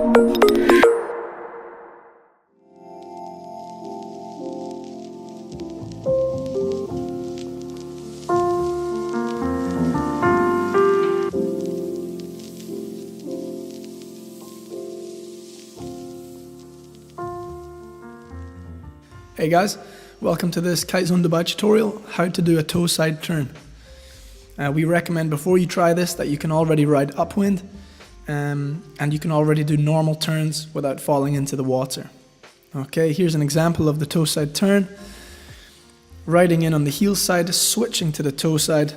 Hey guys, welcome to this KZD Dubai tutorial, how to do a toe side turn. We recommend before you try this that you can already ride upwind and you can already do normal turns without falling into the water. Okay, here's an example of the toe side turn. Riding in on the heel side, switching to the toe side,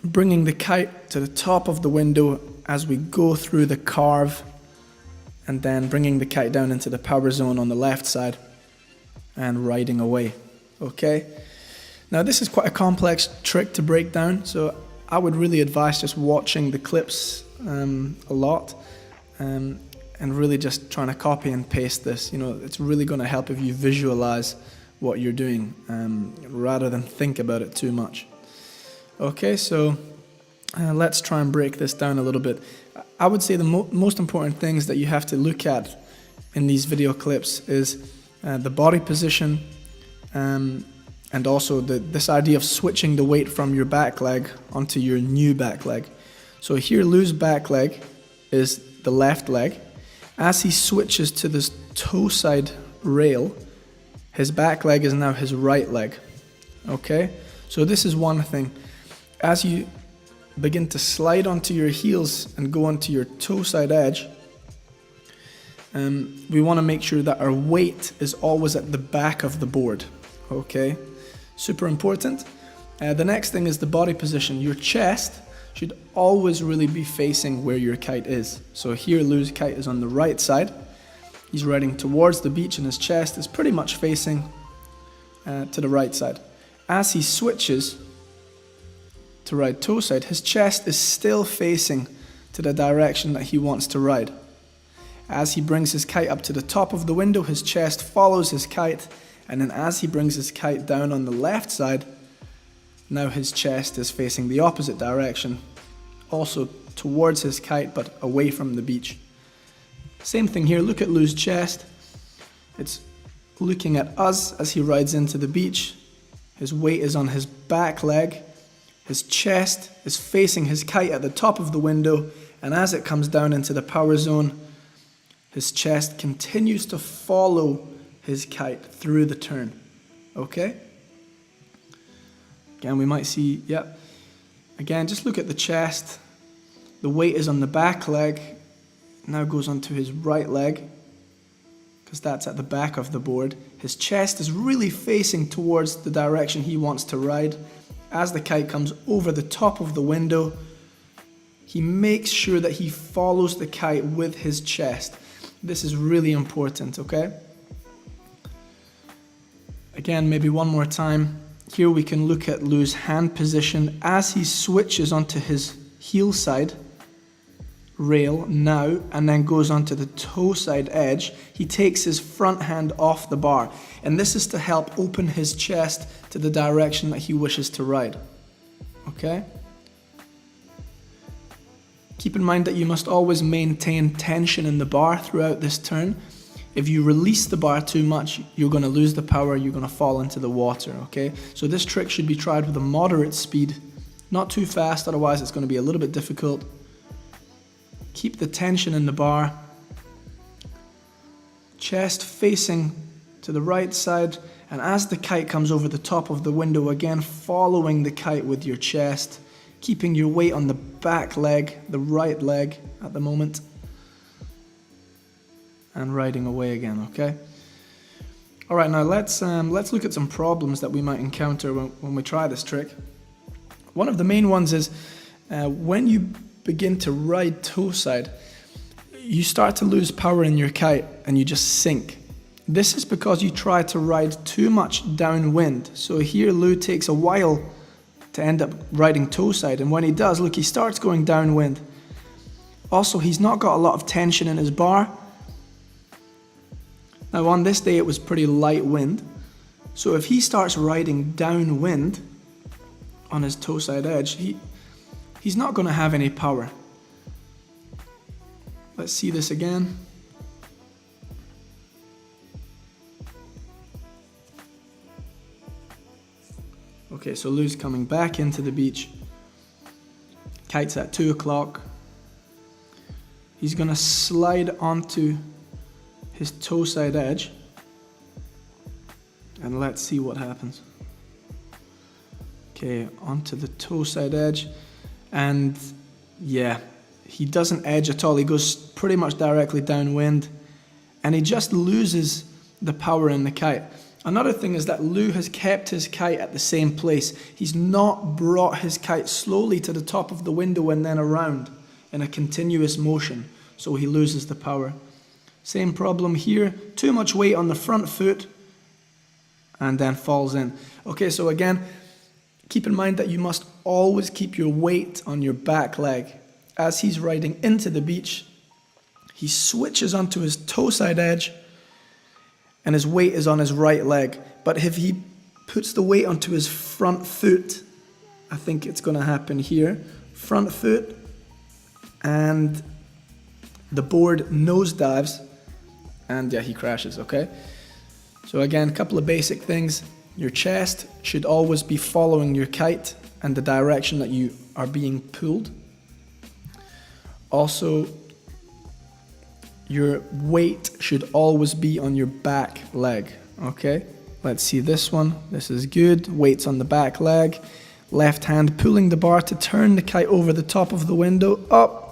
bringing the kite to the top of the window as we go through the carve, and then bringing the kite down into the power zone on the left side and riding away. Okay, now this is quite a complex trick to break down, so I would really advise just watching the clips a lot and really just trying to copy and paste this. You know, it's really going to help if you visualize what you're doing rather than think about it too much. Okay, so let's try and break this down a little bit. I would say the most important things that you have to look at in these video clips is the body position, and also this idea of switching the weight from your back leg onto your new back leg. So here Lou's back leg is the left leg. As he switches to this toe side rail, his back leg is now his right leg. Okay, so this is one thing. As you begin to slide onto your heels and go onto your toe side edge, we want to make sure that our weight is always at the back of the board. Okay, super important. The next thing is the body position. Your chest should always really be facing where your kite is. So here Lou's kite is on the right side. He's riding towards the beach and his chest is pretty much facing to the right side. As he switches to ride toe side, his chest is still facing to the direction that he wants to ride. As he brings his kite up to the top of the window, his chest follows his kite, and then as he brings his kite down on the left side, now his chest is facing the opposite direction, also towards his kite but away from the beach. Same thing here, look at Lou's chest. It's looking at us as he rides into the beach. His weight is on his back leg. His chest is facing his kite at the top of the window, and as it comes down into the power zone, his chest continues to follow his kite through the turn. Okay? Again, we might see, yep. Again, just look at the chest. The weight is on the back leg, now goes onto his right leg, because that's at the back of the board. His chest is really facing towards the direction he wants to ride. As the kite comes over the top of the window, he makes sure that he follows the kite with his chest. This is really important, okay? Again, maybe one more time. Here we can look at Lou's hand position as he switches onto his heel side rail now and then goes onto the toe side edge. He takes his front hand off the bar, and this is to help open his chest to the direction that he wishes to ride. Okay? Keep in mind that you must always maintain tension in the bar throughout this turn. If you release the bar too much, you're going to lose the power, you're going to fall into the water, okay? So this trick should be tried with a moderate speed, not too fast, otherwise it's going to be a little bit difficult. Keep the tension in the bar. Chest facing to the right side, and as the kite comes over the top of the window, again following the kite with your chest, keeping your weight on the back leg, the right leg at the moment, and riding away again, okay? All right, now let's look at some problems that we might encounter when we try this trick. One of the main ones is when you begin to ride toe side, you start to lose power in your kite and you just sink. This is because you try to ride too much downwind. So here Lou takes a while to end up riding toe side, and when he does, look, he starts going downwind. Also, he's not got a lot of tension in his bar. Now on this day it was pretty light wind, so if he starts riding downwind on his toe side edge, he's not going to have any power. Let's see this again. Okay, so Lou's coming back into the beach. Kite's at 2 o'clock. He's gonna slide onto his toe side edge. And let's see what happens. Okay, onto the toe side edge. And yeah, he doesn't edge at all. He goes pretty much directly downwind. And he just loses the power in the kite. Another thing is that Lou has kept his kite at the same place. He's not brought his kite slowly to the top of the window and then around in a continuous motion, so he loses the power. Same problem here, too much weight on the front foot and then falls in. Okay, so again, keep in mind that you must always keep your weight on your back leg. As he's riding into the beach, he switches onto his toe side edge and his weight is on his right leg. But if he puts the weight onto his front foot, I think it's going to happen here. Front foot, and the board nosedives, and yeah, he crashes, okay? So again, a couple of basic things. Your chest should always be following your kite and the direction that you are being pulled. Also, your weight should always be on your back leg, okay? Let's see this one. This is good. Weight's on the back leg. Left hand pulling the bar to turn the kite over the top of the window, up.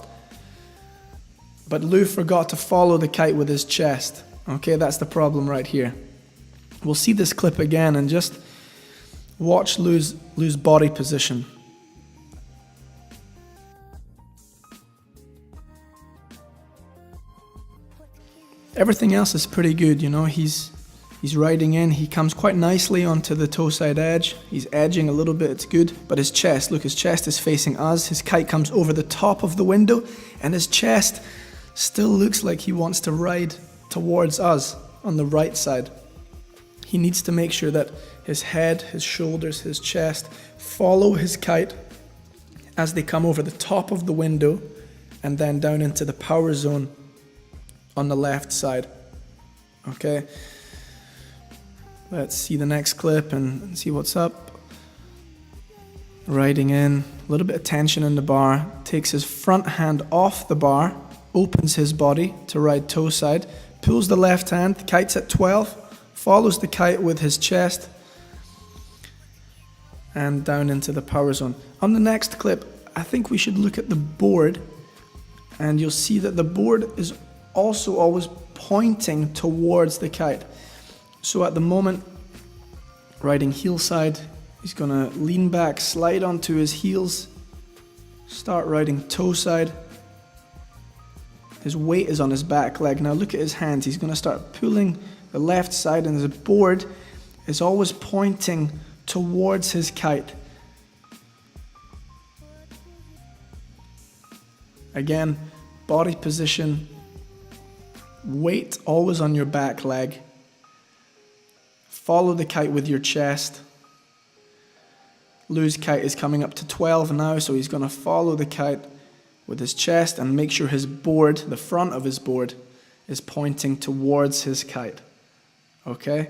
But Lou forgot to follow the kite with his chest. Okay, that's the problem right here. We'll see this clip again and just watch Lou's body position. Everything else is pretty good, you know, he's riding in, he comes quite nicely onto the toe side edge, he's edging a little bit, it's good, but his chest, look, his chest is facing us, his kite comes over the top of the window, and his chest still looks like he wants to ride towards us on the right side. He needs to make sure that his head, his shoulders, his chest follow his kite as they come over the top of the window and then down into the power zone on the left side. Okay, let's see the next clip and see what's up. Riding in, a little bit of tension in the bar, takes his front hand off the bar, opens his body to ride toe side, pulls the left hand, the kite's at 12, follows the kite with his chest and down into the power zone. On the next clip, I think we should look at the board, and you'll see that the board is also always pointing towards the kite. So at the moment, riding heel side, he's gonna lean back, slide onto his heels, start riding toe side. His weight is on his back leg. Now look at his hands, he's gonna start pulling the left side, and the board is always pointing towards his kite. Again, body position, weight always on your back leg. Follow the kite with your chest. Lou's kite is coming up to 12 now, so he's going to follow the kite with his chest and make sure his board, the front of his board, is pointing towards his kite. Okay?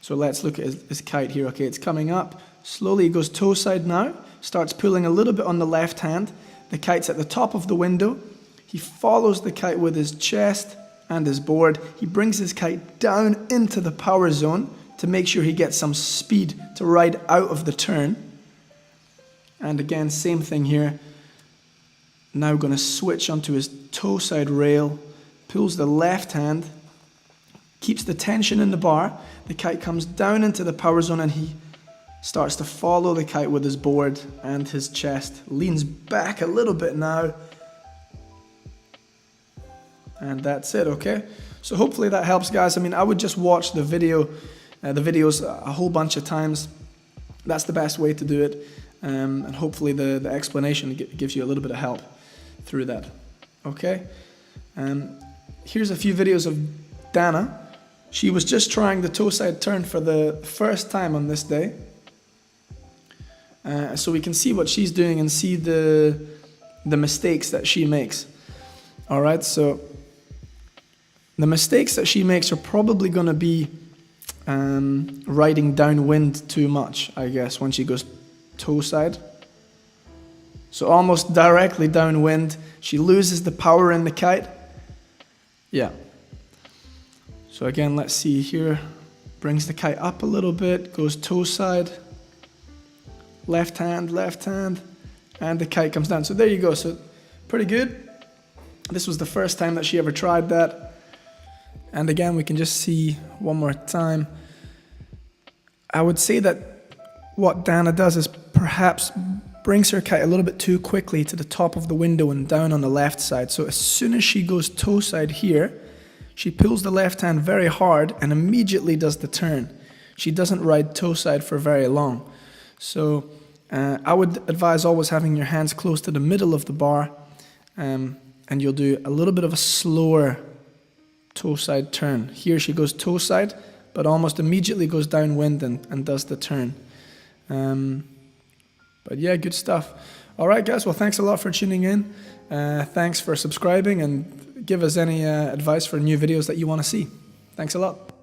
So let's look at his kite here. Okay, it's coming up. Slowly he goes toe side now, starts pulling a little bit on the left hand. The kite's at the top of the window. He follows the kite with his chest and his board. He brings his kite down into the power zone to make sure he gets some speed to ride out of the turn. And again, same thing here. Now going to switch onto his toe side rail, pulls the left hand, keeps the tension in the bar. The kite comes down into the power zone and he starts to follow the kite with his board and his chest. Leans back a little bit now. And that's it, okay? So hopefully that helps, guys. I mean, I would just watch the videos a whole bunch of times. That's the best way to do it. And hopefully the explanation gives you a little bit of help through that, okay? Here's a few videos of Dana. She was just trying the toe side turn for the first time on this day. So we can see what she's doing and see the the mistakes that she makes. All right, so the mistakes that she makes are probably going to be riding downwind too much, I guess, when she goes toe side. So almost directly downwind, she loses the power in the kite. Yeah. So again, let's see here. Brings the kite up a little bit, goes toe side, left hand, and the kite comes down. So there you go. So pretty good. This was the first time that she ever tried that. And again, we can just see one more time. I would say that what Dana does is perhaps brings her kite a little bit too quickly to the top of the window and down on the left side. So as soon as she goes toe side here, she pulls the left hand very hard and immediately does the turn. She doesn't ride toe side for very long. So I would advise always having your hands close to the middle of the bar, and you'll do a little bit of a slower toe side turn. Here she goes toe side, but almost immediately goes downwind and does the turn. But yeah, good stuff. All right, guys. Well, thanks a lot for tuning in. Thanks for subscribing, and give us any advice for new videos that you want to see. Thanks a lot.